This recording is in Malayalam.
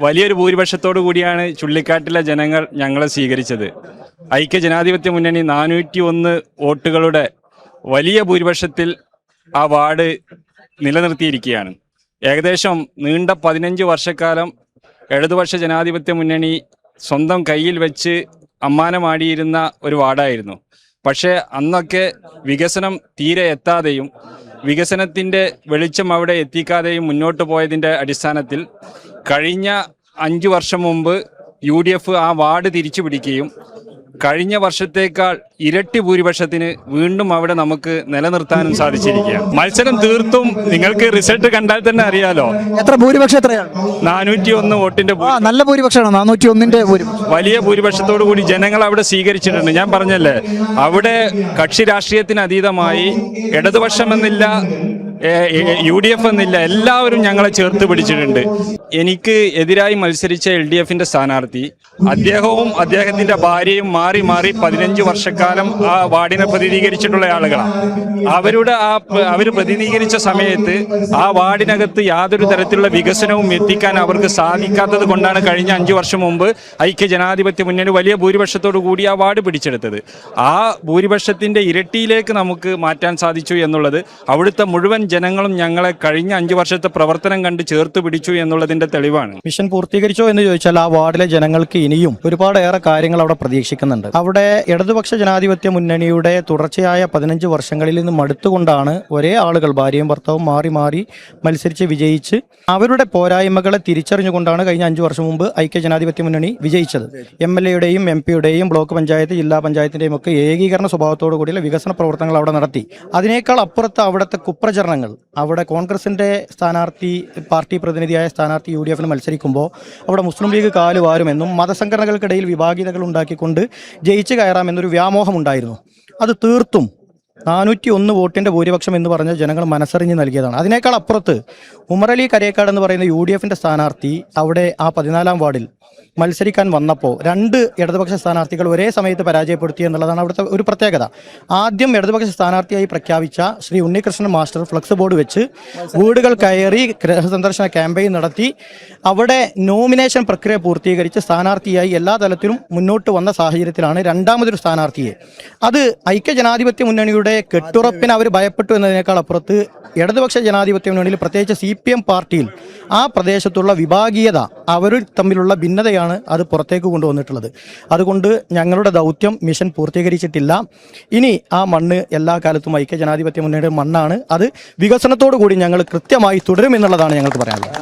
വലിയൊരു ഭൂരിപക്ഷത്തോടു കൂടിയാണ് ചുള്ളിക്കാട്ടിലെ ജനങ്ങൾ ഞങ്ങളെ സ്വീകരിച്ചത്. ഐക്യ ജനാധിപത്യ മുന്നണി 401 വോട്ടുകളുടെ വലിയ ഭൂരിപക്ഷത്തിൽ ആ വാർഡ് നിലനിർത്തിയിരിക്കുകയാണ്. ഏകദേശം നീണ്ട 15 വർഷക്കാലം ഇടതുപക്ഷ ജനാധിപത്യ മുന്നണി സ്വന്തം കയ്യിൽ വെച്ച് അമ്മാനമാടിയിരുന്ന ഒരു വാർഡായിരുന്നു. പക്ഷേ അന്നൊക്കെ വികസനം തീരെ എത്താതെയും വികസനത്തിൻ്റെ വെളിച്ചം അവിടെ എത്തിക്കാതെയും മുന്നോട്ട് പോയതിൻ്റെ അടിസ്ഥാനത്തിൽ കഴിഞ്ഞ 5 വർഷം മുമ്പ് UDF ആ വാർഡ് തിരിച്ചു പിടിക്കുകയും കഴിഞ്ഞ വർഷത്തേക്കാൾ ഇരട്ടി ഭൂരിപക്ഷത്തിന് വീണ്ടും അവിടെ നമുക്ക് നിലനിർത്താനും സാധിച്ചിരിക്കുകയാണ്. മത്സരം തീർത്തും നിങ്ങൾക്ക് റിസൾട്ട് കണ്ടാൽ തന്നെ അറിയാലോ. എത്ര ഭൂരിപക്ഷം എത്രയാണ്? 401 വോട്ടിന്റെ നല്ല ഭൂരിപക്ഷമാണ്. 401ന്റെ വലിയ ഭൂരിപക്ഷത്തോടു കൂടി ജനങ്ങൾ അവിടെ സ്വീകരിച്ചിട്ടുണ്ട്. ഞാൻ പറഞ്ഞല്ലേ, അവിടെ കക്ഷി രാഷ്ട്രീയത്തിന് അതീതമായി ഇടതുപക്ഷമെന്നില്ല, UDF എന്നില്ല, എല്ലാവരും ഞങ്ങളെ ചേർത്ത് പിടിച്ചിട്ടുണ്ട്. എനിക്ക് എതിരായി മത്സരിച്ച LDFന്റെ സ്ഥാനാർത്ഥി അദ്ദേഹവും അദ്ദേഹത്തിന്റെ ഭാര്യയും മാറി മാറി 15 വർഷക്കാലം ആ വാർഡിനെ പ്രതിനിധീകരിച്ചിട്ടുള്ള ആളുകളാണ്. അവർ പ്രതിനിധീകരിച്ച സമയത്ത് ആ വാർഡിനകത്ത് യാതൊരു തരത്തിലുള്ള വികസനവും എത്തിക്കാൻ അവർക്ക് സാധിക്കാത്തത് കൊണ്ടാണ് കഴിഞ്ഞ 5 വർഷം മുമ്പ് ഐക്യ ജനാധിപത്യ മുന്നണി വലിയ ഭൂരിപക്ഷത്തോടു കൂടി ആ വാർഡ് പിടിച്ചെടുത്തത്. ആ ഭൂരിപക്ഷത്തിന്റെ ഇരട്ടിയിലേക്ക് നമുക്ക് മാറ്റാൻ സാധിച്ചു എന്നുള്ളത് അവിടുത്തെ മുഴുവൻ ജനങ്ങളും ഞങ്ങളെ കഴിഞ്ഞ 5 വർഷത്തെ പ്രവർത്തനം കണ്ട് ചേർത്ത് പിടിച്ചു എന്നുള്ളതിന്റെ തെളിവാണ്. മിഷൻ പൂർത്തീകരിച്ചോ എന്ന് ചോദിച്ചാൽ ആ വാർഡിലെ ജനങ്ങൾക്ക് ഇനിയും ഒരുപാടേറെ കാര്യങ്ങൾ അവിടെ പ്രതീക്ഷിക്കുന്നുണ്ട്. അവിടെ ഇടതുപക്ഷ ജനാധിപത്യ മുന്നണിയുടെ തുടർച്ചയായ 15 വർഷങ്ങളിൽ നിന്ന് മടുത്തുകൊണ്ടാണ് ഒരേ ആളുകൾ ഭാര്യയും ഭർത്താവും മാറി മാറി മത്സരിച്ച് വിജയിച്ച് അവരുടെ പോരായ്മകളെ തിരിച്ചറിഞ്ഞുകൊണ്ടാണ് കഴിഞ്ഞ 5 വർഷം മുമ്പ് ഐക്യ ജനാധിപത്യ മുന്നണി വിജയിച്ചത്. MLA-യുടെയും MP-യുടെയും ബ്ലോക്ക് പഞ്ചായത്ത് ജില്ലാ പഞ്ചായത്തിന്റെയും ഒക്കെ ഏകീകരണ സ്വഭാവത്തോടു കൂടിയുള്ള വികസന പ്രവർത്തനങ്ങൾ അവിടെ നടത്തി. അതിനേക്കാൾ അപ്പുറത്ത് അവിടുത്തെ കുപ്രചരണങ്ങൾ, അവിടെ കോൺഗ്രസിന്റെ സ്ഥാനാർത്ഥി പാർട്ടി പ്രതിനിധിയായ സ്ഥാനാർത്ഥി UDFന് മത്സരിക്കുമ്പോൾ അവിടെ മുസ്ലിം ലീഗ് കാലുവാരുമെന്നും മതസംഘടനകൾക്കിടയിൽ വിഭാഗീയതകൾ ഉണ്ടാക്കിക്കൊണ്ട് ജയിച്ചു കയറാമെന്നൊരു വ്യാമോഹമുണ്ടായിരുന്നു. അത് തീർത്തും 401 വോട്ടിന്റെ ഭൂരിപക്ഷം എന്ന് പറഞ്ഞ ജനങ്ങൾ മനസ്സറിഞ്ഞ് നൽകിയതാണ്. അതിനേക്കാൾ അപ്പുറത്ത് ഉമറലി കരേക്കാട് എന്ന് പറയുന്ന UDFന്റെ സ്ഥാനാർത്ഥി അവിടെ ആ 14-ാം വാർഡിൽ മത്സരിക്കാൻ വന്നപ്പോൾ 2 ഇടതുപക്ഷ സ്ഥാനാർത്ഥികൾ ഒരേ സമയത്ത് പരാജയപ്പെടുത്തി എന്നുള്ളതാണ് അവിടുത്തെ ഒരു പ്രത്യേകത. ആദ്യം ഇടതുപക്ഷ സ്ഥാനാർത്ഥിയായി പ്രഖ്യാപിച്ച Shri Unnikrishnan master flex board വെച്ച് വീടുകൾ കയറി ഗൃഹസന്ദർശന ക്യാമ്പയിൻ നടത്തി അവിടെ നോമിനേഷൻ പ്രക്രിയ പൂർത്തീകരിച്ച് സ്ഥാനാർത്ഥിയായി എല്ലാ തലത്തിലും മുന്നോട്ട് വന്ന സാഹചര്യത്തിലാണ് രണ്ടാമതൊരു സ്ഥാനാർത്ഥിയെ. അത് ഐക്യ ജനാധിപത്യ മുന്നണിയുടെ കെട്ടുറപ്പിന് അവർ ഭയപ്പെട്ടു എന്നതിനേക്കാൾ അപ്പുറത്ത് ഇടതുപക്ഷ ജനാധിപത്യ മുന്നണിയിൽ പ്രത്യേകിച്ച് CPM പാർട്ടിയിൽ ആ പ്രദേശത്തുള്ള വിഭാഗീയത, അവർ തമ്മിലുള്ള ഭിന്നതയാണ് അത് പുറത്തേക്ക് കൊണ്ടുവന്നിട്ടുള്ളത്. അതുകൊണ്ട് ഞങ്ങളുടെ ദൗത്യം മിഷൻ പൂർത്തീകരിച്ചിട്ടില്ല. ഇനി ആ മണ്ണ് എല്ലാ കാലത്തും ഐക്യ ജനാധിപത്യ മുന്നണിയുടെ മണ്ണാണ്. അത് വികസനത്തോടു കൂടി ഞങ്ങൾ കൃത്യമായി തുടരുമെന്നുള്ളതാണ് ഞങ്ങൾക്ക് പറയാനുള്ളത്.